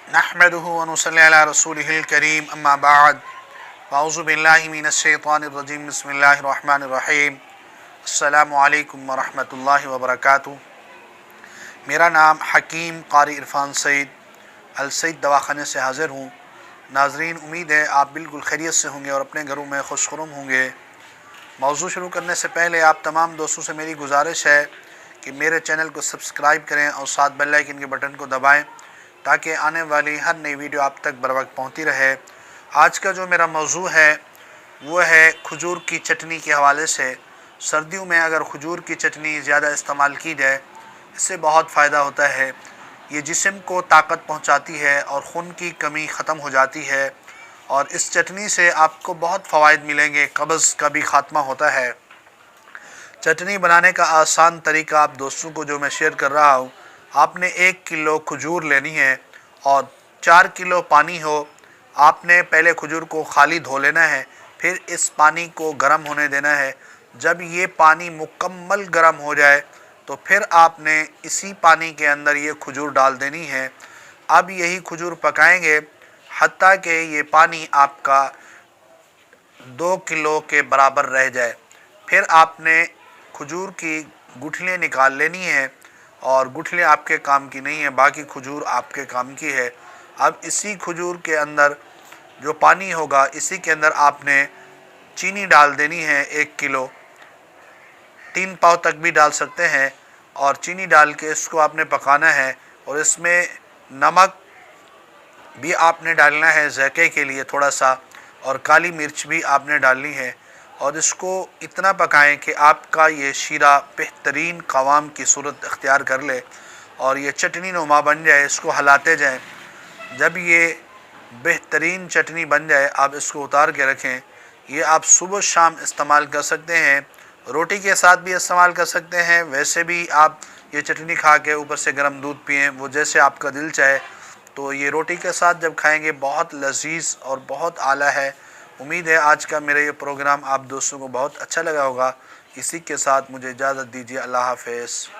नहमदुहु व नुसल्ली अला रसूलिहिल करीम अम्मा बाद अऊज़ु बिल्लाहि मिनश शैतानिर रजीम बिस्मिल्लाहिर रहमानिर रहीम अस्सलामु अलैकुम व रहमतुल्लाहि व बरकातुहू। मेरा नाम हकीम क़ारी इरफ़ान सईद अल सईद दवाख़ाने से हाज़िर हूँ। नाज़रीन, उम्मीद है आप बिल्कुल खैरियत से होंगे और अपने घरों में खुशखुरम होंगे। मौज़ू शुरू करने से पहले आप तमाम दोस्तों से मेरी गुजारिश है कि मेरे चैनल को सब्सक्राइब करें और साथ बेल आइकन के बटन को दबाएं ताकि आने वाली हर नई वीडियो आप तक बर वक्त पहुँचती रहे। आज का जो मेरा मौज़ू है वो है खजूर की चटनी के हवाले से। सर्दियों में अगर खजूर की चटनी ज़्यादा इस्तेमाल की जाए, इससे बहुत फ़ायदा होता है। ये जिस्म को ताकत पहुंचाती है और खून की कमी ख़त्म हो जाती है और इस चटनी से आपको बहुत फ़वाइद मिलेंगे। कब्ज़ का भी ख़ात्मा होता है। चटनी बनाने का आसान तरीका आप दोस्तों को जो मैं शेयर कर रहा हूँ, आपने 1 किलो खजूर लेनी है और 4 किलो पानी हो। आपने पहले खजूर को खाली धो लेना है, फिर इस पानी को गर्म होने देना है। जब ये पानी मुकम्मल गर्म हो जाए तो फिर आपने इसी पानी के अंदर ये खजूर डाल देनी है। अब यही खजूर पकाएंगे हत्ता कि ये पानी आपका 2 किलो के बराबर रह जाए। फिर आपने खजूर की गुठलियाँ निकाल लेनी है और गुठलियाँ आपके काम की नहीं है, बाकी खजूर आपके काम की है। अब इसी खजूर के अंदर जो पानी होगा, इसी के अंदर आपने चीनी डाल देनी है। 1 किलो 3 पाव तक भी डाल सकते हैं और चीनी डाल के इसको आपने पकाना है। और इसमें नमक भी आपने डालना है ज़ायके के लिए थोड़ा सा, और काली मिर्च भी आपने डालनी है। और इसको इतना पकाएं कि आपका ये शीरा बेहतरीन क़वाम की सूरत इख्तियार कर ले और ये चटनी नुमा बन जाए। इसको हिलाते जाएं। जब ये बेहतरीन चटनी बन जाए, आप इसको उतार के रखें। ये आप सुबह शाम इस्तेमाल कर सकते हैं, रोटी के साथ भी इस्तेमाल कर सकते हैं। वैसे भी आप ये चटनी खा के ऊपर से गर्म दूध पिएँ, वो जैसे आपका दिल चाहे। तो ये रोटी के साथ जब खाएंगे बहुत लजीज और बहुत आला है। उम्मीद है आज का मेरा ये प्रोग्राम आप दोस्तों को बहुत अच्छा लगा होगा। इसी के साथ मुझे इजाज़त दीजिए। अल्लाह हाफ़िज़।